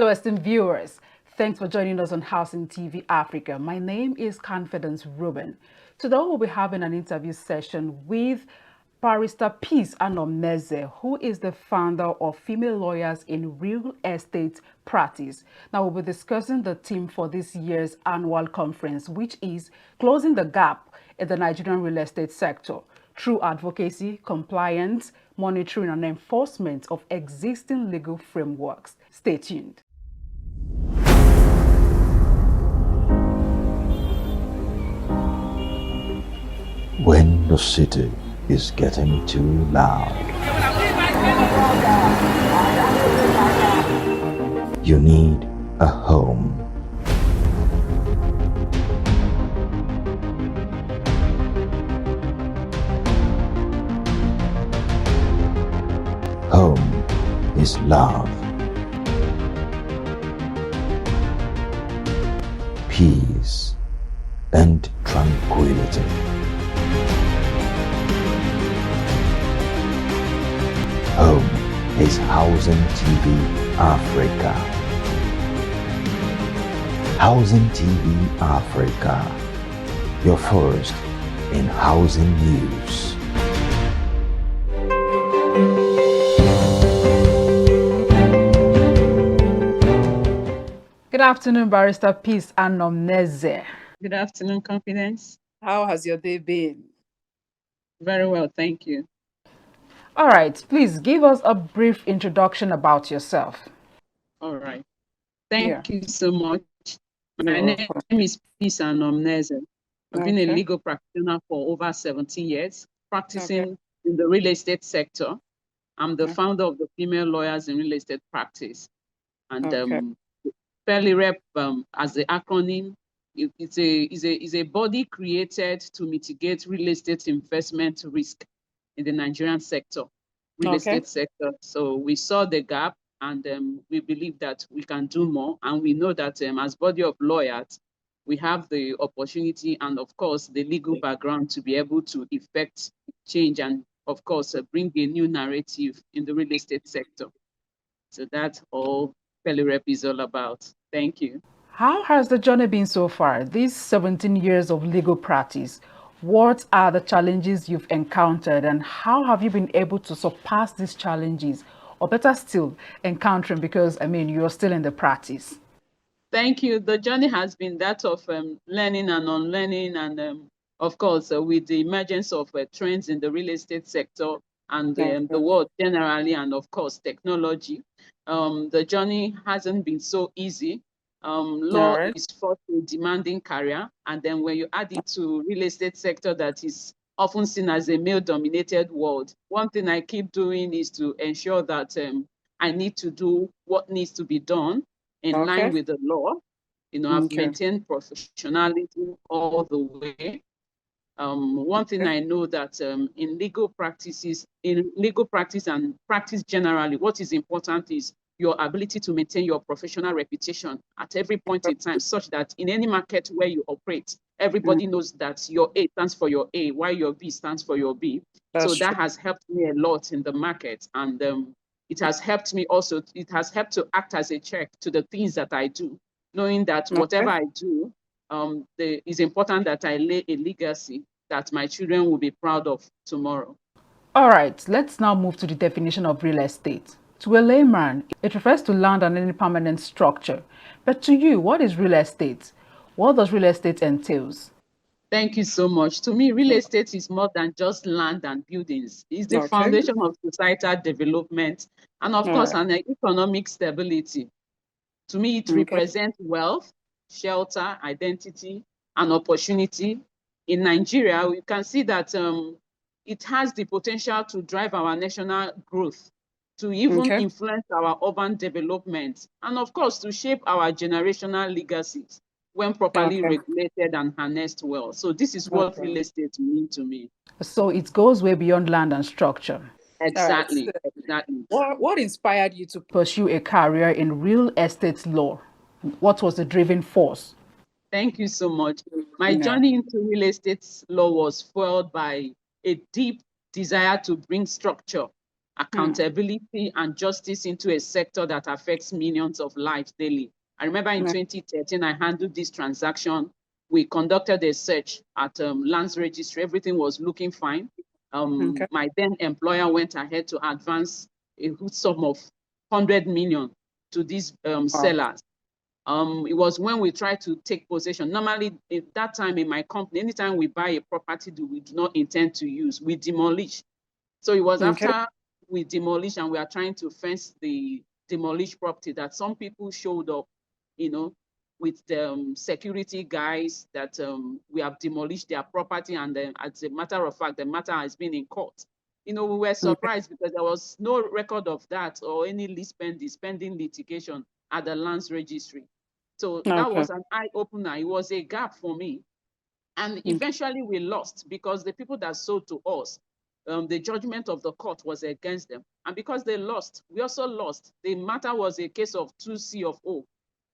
Hello, esteemed viewers. Thanks for joining us on Housing TV Africa. My name is Confidence Ruben. Today we'll be having an interview session with Barrister Peace Anomneze, who is the founder of Female Lawyers in Real Estate Practice. Now we'll be discussing the theme for this year's annual conference, which is Closing the Gap in the Nigerian Real Estate Sector through advocacy, compliance, monitoring and enforcement of existing legal frameworks. Stay tuned. When the city is getting too loud, you need a home. Home is love, peace, and tranquility. Home is Housing TV Africa. Housing TV Africa, your first in housing news. Good afternoon, Barrister Peace Anomneze. Good afternoon, Confidence. How has your day been? Very well, thank you. All right, please give us a brief introduction about yourself. All right. Thank you so much. My name is Peace Anomneze. I've been a legal practitioner for over 17 years, practicing in the real estate sector. I'm the founder of the Female Lawyers in Real Estate Practice. And Fairly Rep, as the acronym, is a body created to mitigate real estate investment risk in the Nigerian sector, real estate sector. So we saw the gap, and we believe that we can do more. And we know that as body of lawyers, we have the opportunity and, of course, the legal background to be able to effect change and, of course, bring a new narrative in the real estate sector. So that's all Fairly Rep is all about. Thank you. How has the journey been so far? These 17 years of legal practice, what are the challenges you've encountered and how have you been able to surpass these challenges, or better still, encountering, because you're still in the practice? Thank you. The journey has been that of learning and unlearning, and of course, with the emergence of trends in the real estate sector and the world generally, and of course, technology. The journey hasn't been so easy. Law is first a demanding career, and then when you add it to real estate sector that is often seen as a male-dominated world, one thing I keep doing is to ensure that I need to do what needs to be done in line with the law. I've maintained professionalism all the way. One thing I know that in legal practice and practice generally, what is important is your ability to maintain your professional reputation at every point in time, such that in any market where you operate, everybody knows that your A stands for your A, while your B stands for your B. So that has helped me a lot in the market. And it has helped me also, it has helped to act as a check to the things that I do, knowing that whatever I do, it's important that I lay a legacy that my children will be proud of tomorrow. All right, let's now move to the definition of real estate. To a layman, it refers to land and any permanent structure. But to you, what is real estate? What does real estate entails? Thank you so much. To me, real estate is more than just land and buildings. It's the foundation of societal development and, of course, an economic stability. To me, it represents wealth, shelter, identity, and opportunity. In Nigeria, we can see that it has the potential to drive our national growth, to even influence our urban development, and of course, to shape our generational legacies when properly regulated and harnessed well. So this is what real estate means to me. So it goes way beyond land and structure. Exactly, exactly. What inspired you to pursue a career in real estate law? What was the driving force? Thank you so much. My journey into real estate law was fueled by a deep desire to bring structure accountability and justice into a sector that affects millions of lives daily. I remember in 2013, I handled this transaction. We conducted a search at Lands Registry. Everything was looking fine. My then employer went ahead to advance a huge sum of 100 million to these sellers. It was when we tried to take possession. Normally, at that time in my company, anytime we buy a property that we do not intend to use, we demolish. So it was after we demolished and we are trying to fence the demolished property that some people showed up, with the security guys that we have demolished their property. And then, as a matter of fact, the matter has been in court. We were surprised because there was no record of that or any lease pending litigation at the Lands Registry. So that was an eye opener. It was a gap for me. And eventually we lost because the people that sold to us, the judgment of the court was against them. And because they lost, we also lost. The matter was a case of 2C of O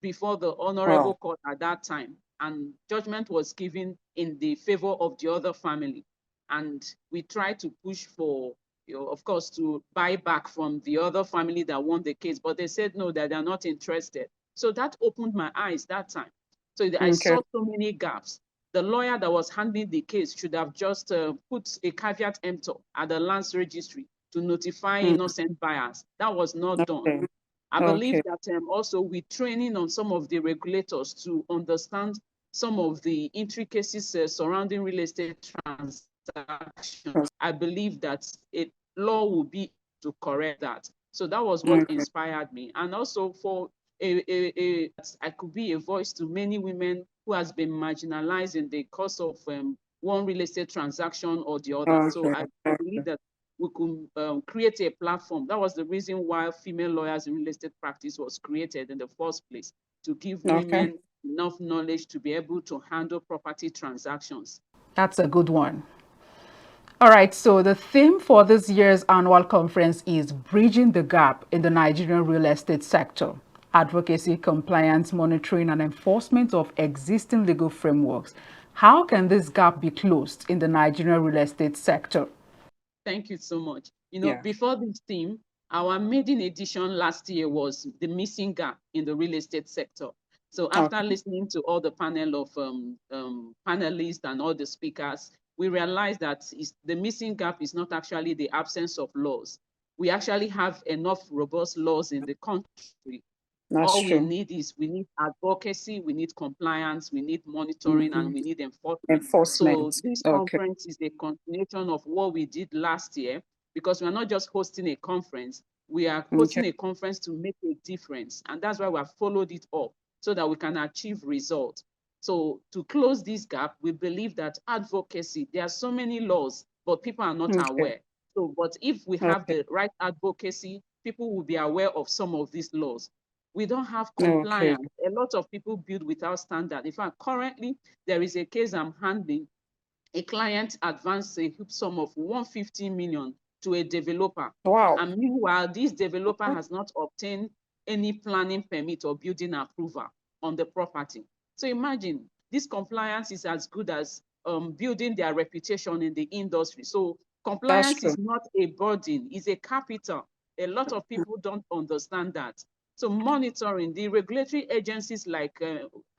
before the honorable court at that time. And judgment was given in the favor of the other family. And we tried to push for, of course, to buy back from the other family that won the case. But they said no, that they're not interested. So that opened my eyes that time. So I saw so many gaps. The lawyer that was handling the case should have just put a caveat emptor at the Lands Registry to notify innocent buyers. That was not done. I believe that also with training on some of the regulators to understand some of the intricacies surrounding real estate transactions, I believe that a law will be to correct that. So that was what inspired me. And also for I could be a voice to many women who has been marginalized in the course of one real estate transaction or the other. So I believe that we could create a platform. That was the reason why Female Lawyers in Real Estate Practice was created in the first place, to give women enough knowledge to be able to handle property transactions. That's a good one. All right, so the theme for this year's annual conference is Bridging the Gap in the Nigerian Real Estate Sector: Advocacy, Compliance, Monitoring, and Enforcement of Existing Legal Frameworks. How can this gap be closed in the Nigerian real estate sector? Thank you so much. Before this theme, our maiden edition last year was the missing gap in the real estate sector. So after listening to all the panel of panelists and all the speakers, we realized that the missing gap is not actually the absence of laws. We actually have enough robust laws in the country. All we need is advocacy, we need compliance, we need monitoring, and we need enforcement. So this conference is a continuation of what we did last year, because we are not just hosting a conference, we are hosting a conference to make a difference. And that's why we have followed it up, so that we can achieve results. So to close this gap, we believe that advocacy, there are so many laws, but people are not aware. So, but if we have the right advocacy, people will be aware of some of these laws. We don't have compliance. A lot of people build without standard. In fact, currently, there is a case I'm handling. A client advanced a sum of 150 million to a developer. Wow. And meanwhile, this developer has not obtained any planning permit or building approval on the property. So imagine, this compliance is as good as building their reputation in the industry. So compliance is not a burden, it's a capital. A lot of people don't understand that. So monitoring, the regulatory agencies, like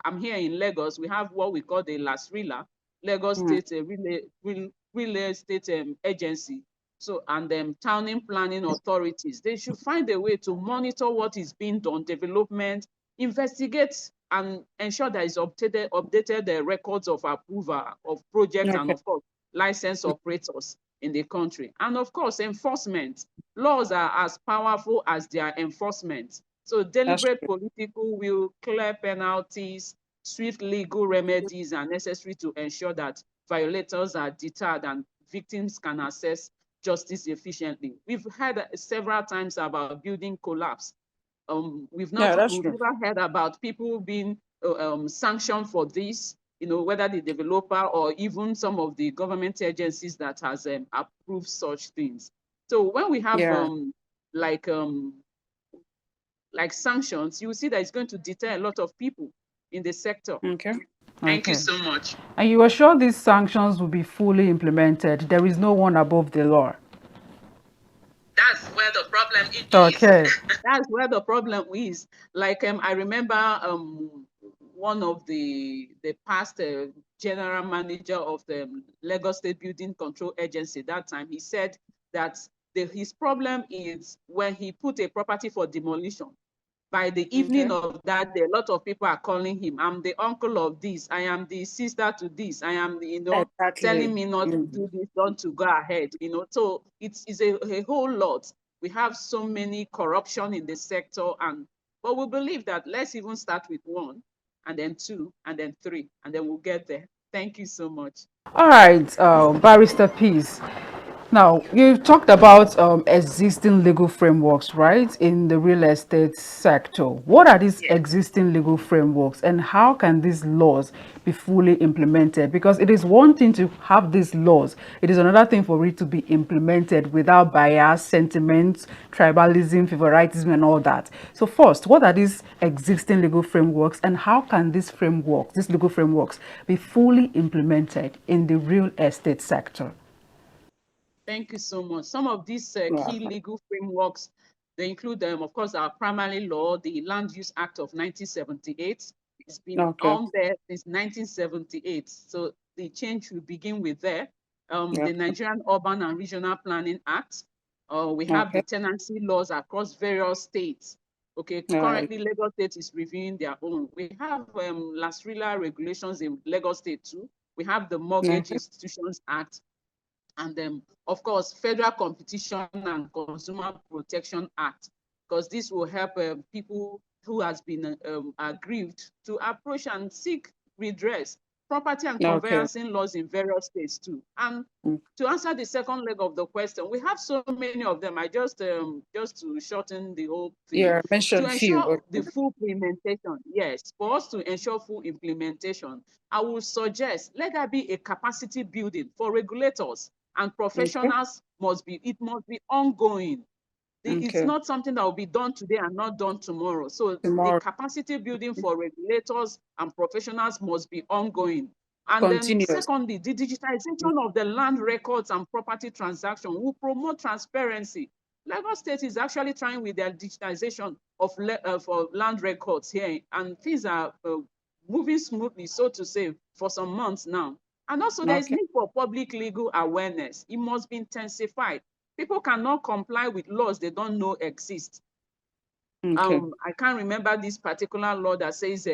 I'm here in Lagos, we have what we call the LASRILA, Lagos State Real Estate Agency. So, and town planning authorities, they should find a way to monitor what is being done, development, investigate, and ensure that it's updated the records of approval of projects and, of course, licensed operators in the country. And of course, enforcement. Laws are as powerful as their enforcement. So deliberate political will, clear penalties, swift legal remedies are necessary to ensure that violators are deterred and victims can access justice efficiently. We've heard several times about building collapse. We've never heard about people being sanctioned for this, whether the developer or even some of the government agencies that has approved such things. So when we have like sanctions, you will see that it's going to deter a lot of people in the sector. Thank you so much. And you are sure these sanctions will be fully implemented? There is no one above the law. that's where the problem is. Okay. That's where the problem is. Like I remember one of the past general manager of the Lagos State Building Control Agency that time. He said that his problem is when he put a property for demolition. By the evening of that day, a lot of people are calling him. I'm the uncle of this. I am the sister to this. I am, telling Exactly. me not to do this, not to go ahead. So it's a whole lot. We have so many corruption in the sector, but we believe that let's even start with one, and then two, and then three, and then we'll get there. Thank you so much. All right, Barrister Peace. Now, you talked about existing legal frameworks, right, in the real estate sector. What are these Yes. existing legal frameworks and how can these laws be fully implemented? Because it is one thing to have these laws, it is another thing for it to be implemented without bias, sentiments, tribalism, favoritism, and all that. So, first, what are these existing legal frameworks and how can these legal frameworks, be fully implemented in the real estate sector? Thank you so much. Some of these key legal frameworks, they include, of course, our primary law, the Land Use Act of 1978. It's been Okay. on there since 1978. So the change will begin with there. Yeah. The Nigerian Urban and Regional Planning Act. We have the Okay. tenancy laws across various states. Okay, All right. currently Lagos State is reviewing their own. We have Las Rila regulations in Lagos State too. We have the Mortgage Okay. Institutions Act, and of course, Federal Competition and Consumer Protection Act, because this will help people who has been aggrieved to approach and seek redress. Property and Okay. conveyancing laws in various states too. And Mm. to answer the second leg of the question, we have so many of them. I just to shorten the whole thing, Yeah, to mention few. ensure the Okay. full implementation. Yes, for us to ensure full implementation, I will suggest let there be a capacity building for regulators and Okay. professionals. It must be ongoing. It's Okay. not something that will be done today and not done tomorrow. So the Tomorrow. capacity building for regulators and professionals must be ongoing. And then Continuous. secondly, the digitization of the land records and property transaction will promote transparency. Lagos State is actually trying with their digitization of for land records here, and things are moving smoothly, so to say, for some months now. And also there is Okay. need for public legal awareness. It must be intensified. People cannot comply with laws they don't know exist. Okay. I can't remember this particular law that says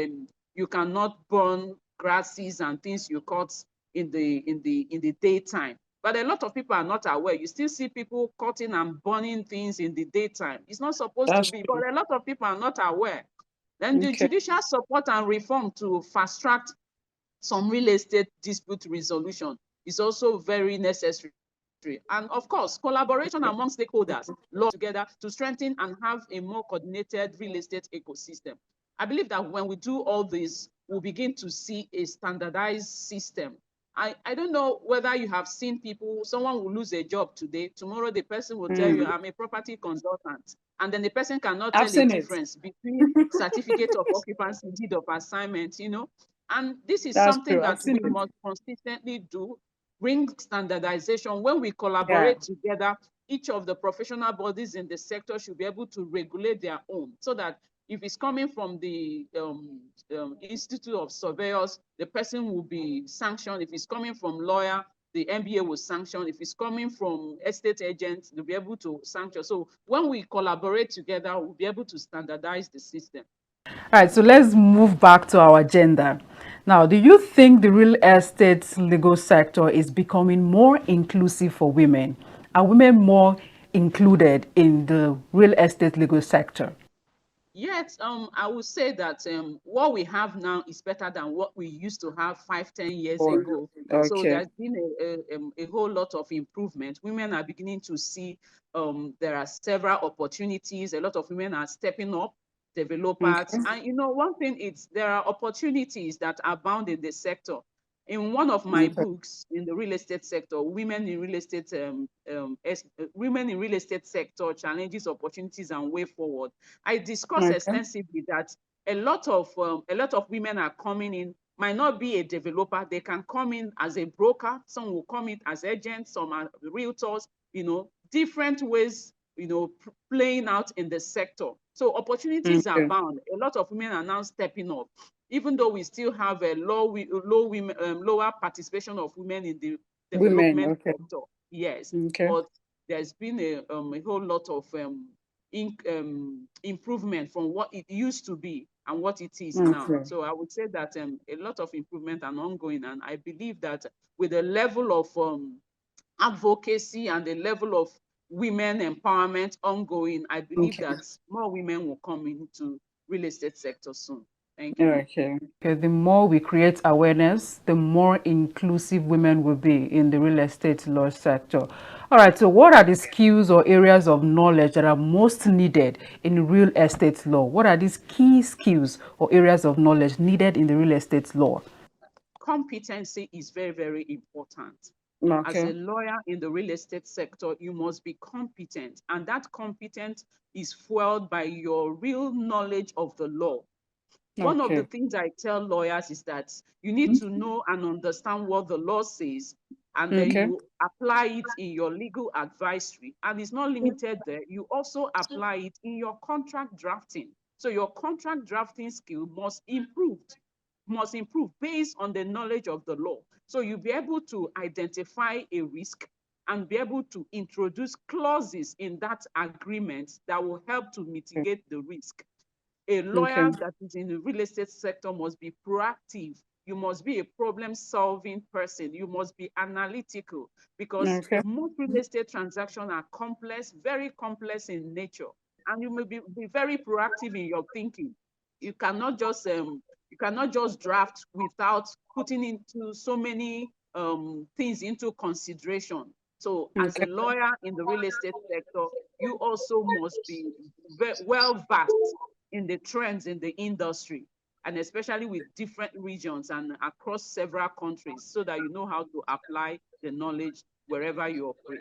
you cannot burn grasses and things you cut in the daytime. But a lot of people are not aware. You still see people cutting and burning things in the daytime. It's not supposed to That's be, true. but a lot of people are not aware. Then the Okay. judicial support and reform to fast track some real estate dispute resolution is also very necessary. And of course, collaboration among stakeholders, law together to strengthen and have a more coordinated real estate ecosystem. I believe that when we do all this, we'll begin to see a standardized system. I don't know whether you have seen people, someone will lose a job today, tomorrow the person will tell you, Mm. I'm a property consultant. And then the person cannot I've tell a seen it. difference between certificate of occupancy, deed of assignment, And this is That's something true. I've that seen we it. must consistently do, bring standardization. When we Yeah. collaborate together, each of the professional bodies in the sector should be able to regulate their own, so that if it's coming from the Institute of Surveyors, the person will be sanctioned. If it's coming from lawyer, the MBA will sanction. If it's coming from estate agents, they'll be able to sanction. So when we collaborate together, we'll be able to standardize the system. All right, so let's move back to our agenda. Now, do you think the real estate legal sector is becoming more inclusive for women? Are women more included in the real estate legal sector? Yet, I would say that what we have now is better than what we used to have 5, 10 years Or ago. So okay. there's been a whole lot of improvement. Women are beginning to see there are several opportunities. A lot of women are stepping up, developers. Okay. And one thing is there are opportunities that abound in the sector. In one of my Okay. books in the real estate sector, women in real estate sector, challenges, opportunities, and way forward, I discuss Okay. extensively that a lot of women are coming in, might not be a developer. They can come in as a broker. Some will come in as agents. Some are realtors. Different ways playing out in the sector. So opportunities are bound. A lot of women are now stepping up, even though we still have a lower participation of women in the development sector. Yes, but there's been a whole lot of improvement from what it used to be and what it is now. So I would say that a lot of improvement are ongoing, and I believe that with the level of advocacy and the level of women empowerment ongoing, I believe that more women will come into real estate sector soon. Thank you. Okay. The more we create awareness, the more inclusive women will be in the real estate law sector. All right, so what are the skills or areas of knowledge that are most needed in real estate law? What are these key skills or areas of knowledge needed in the real estate law? Competency is very, very important. As a lawyer in the real estate sector, you must be competent, and that competence is fueled by your real knowledge of the law. One of the things I tell lawyers is that you need to know and understand what the law says, and then you apply it in your legal advisory. And it's not limited there. You also apply it in your contract drafting. So your contract drafting skill must improve based on the knowledge of the law. So you'll be able to identify a risk and be able to introduce clauses in that agreement that will help to mitigate the risk. A lawyer that is in the real estate sector must be proactive. You must be a problem-solving person. You must be analytical, because most real estate transactions are complex, very complex in nature, and you may be very proactive in your thinking. You cannot just draft without putting into so many things into consideration. So as a lawyer in the real estate sector, you also must be well versed in the trends in the industry, and especially with different regions and across several countries, so that you know how to apply the knowledge wherever you operate.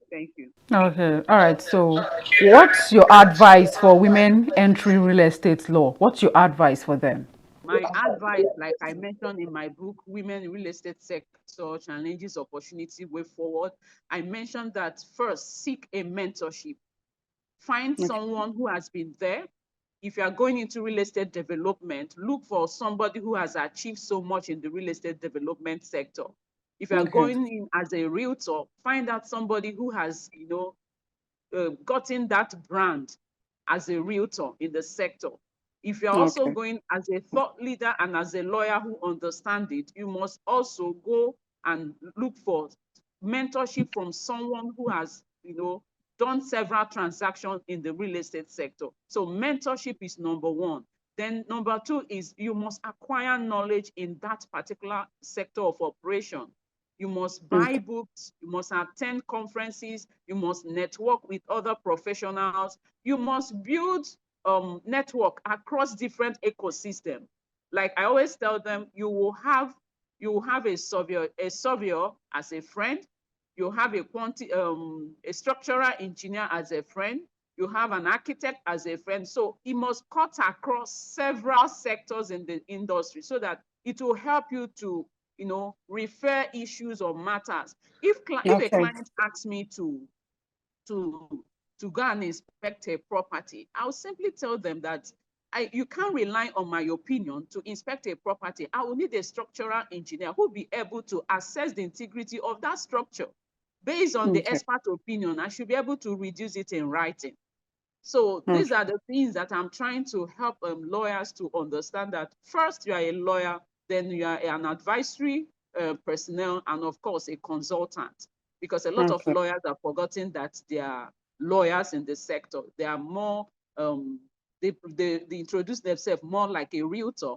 Thank you. Okay, all right. So, what's your advice for women entering real estate law? What's your advice for them? My advice, like I mentioned in my book, Women in Real Estate Sector, Challenges, Opportunity, Way Forward, I mentioned that first, seek a mentorship. Find someone who has been there. If you are going into real estate development, look for somebody who has achieved so much in the real estate development sector. If you are going in as a realtor, find out somebody who has, gotten that brand as a realtor in the sector. If you're also going as a thought leader and as a lawyer who understands it, you must also go and look for mentorship from someone who has, done several transactions in the real estate sector. So mentorship is number one. Then number two is you must acquire knowledge in that particular sector of operation. You must buy books, you must attend conferences, you must network with other professionals, you must build network across different ecosystems. Like I always tell them, you will have a surveyor as a friend, you have a structural engineer as a friend, you have an architect as a friend. So it must cut across several sectors in the industry, so that it will help you to refer issues or matters. If a client asks me to go and inspect a property, I'll simply tell them that you can't rely on my opinion to inspect a property. I will need a structural engineer who will be able to assess the integrity of that structure. Based on the expert opinion, I should be able to reduce it in writing. So these are the things that I'm trying to help lawyers to understand, that first you are a lawyer, then you are an advisory personnel, and of course a consultant, because a lot of lawyers have forgotten that they are lawyers in the sector. They are more, they introduce themselves more like a realtor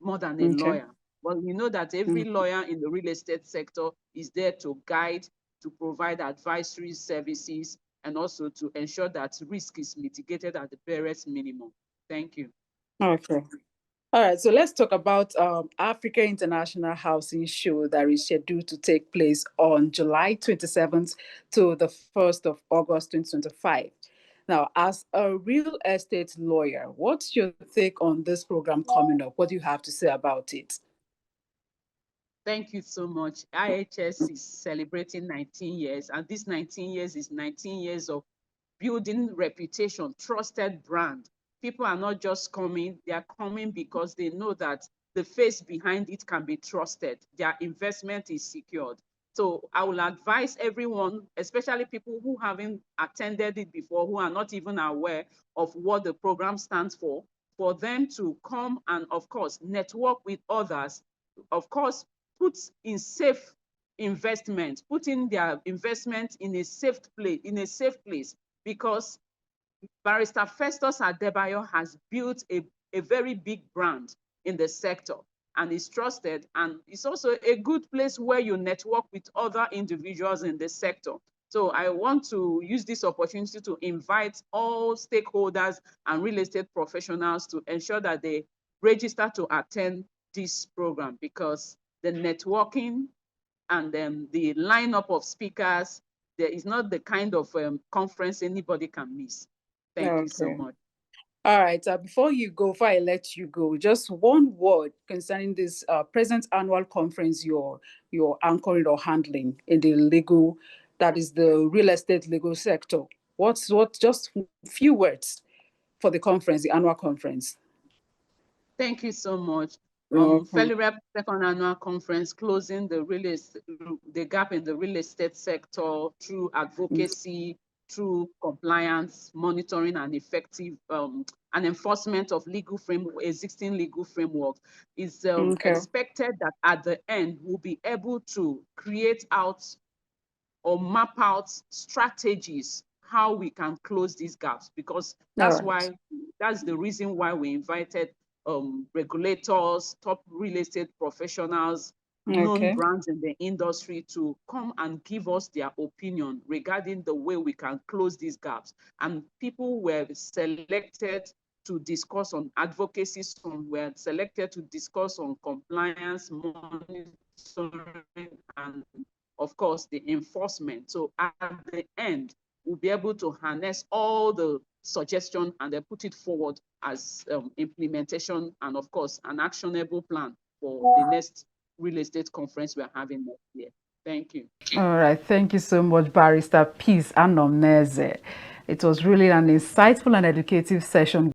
more than a lawyer. But we know that every lawyer in the real estate sector is there to guide, to provide advisory services, and also to ensure that risk is mitigated at the barest minimum. Thank you. Okay. All right, so let's talk about Africa International Housing Show that is scheduled to take place on July 27th to the 1st of August 2025. Now, as a real estate lawyer, what's your take on this program coming up? What do you have to say about it? Thank you so much. IHS is celebrating 19 years, and this 19 years is 19 years of building reputation, trusted brand. People are not just coming, they are coming because they know that the face behind it can be trusted. Their investment is secured. So I will advise everyone, especially people who haven't attended it before, who are not even aware of what the program stands for them to come and, of course, network with others. Of course, put in safe investment, putting their investment in a safe place, because Barrister Festus Adebayo has built a very big brand in the sector and is trusted, and it's also a good place where you network with other individuals in the sector. So I want to use this opportunity to invite all stakeholders and real estate professionals to ensure that they register to attend this program, because the networking and the lineup of speakers, there is not the kind of conference anybody can miss. Thank you so much. All right. Before I let you go, just one word concerning this present annual conference you're anchoring or handling in the legal, that is the real estate legal sector. Just a few words for the conference, the annual conference. Thank you so much. Okay. FELIREP second annual conference, closing the gap in the real estate sector through advocacy, through compliance, monitoring, and effective and enforcement of existing legal framework, is expected that at the end we'll be able to create out or map out strategies how we can close these gaps, because that's the reason why we invited regulators, top real estate professionals, known brands in the industry to come and give us their opinion regarding the way we can close these gaps. And people were selected to discuss on advocacy, some were selected to discuss on compliance, monitoring, and of course, the enforcement. So at the end, we'll be able to harness all the suggestions and then put it forward as implementation and, of course, an actionable plan for the next real estate conference we're having next year. Thank you. All right. Thank you so much, Barrister Peace Anomneze. It was really an insightful and educative session.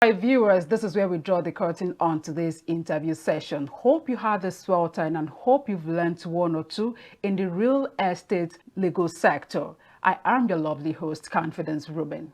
Hi viewers, this is where we draw the curtain on today's interview session. Hope you had a swell time and hope you've learned one or two in the real estate legal sector. I am your lovely host, Confidence Ruben.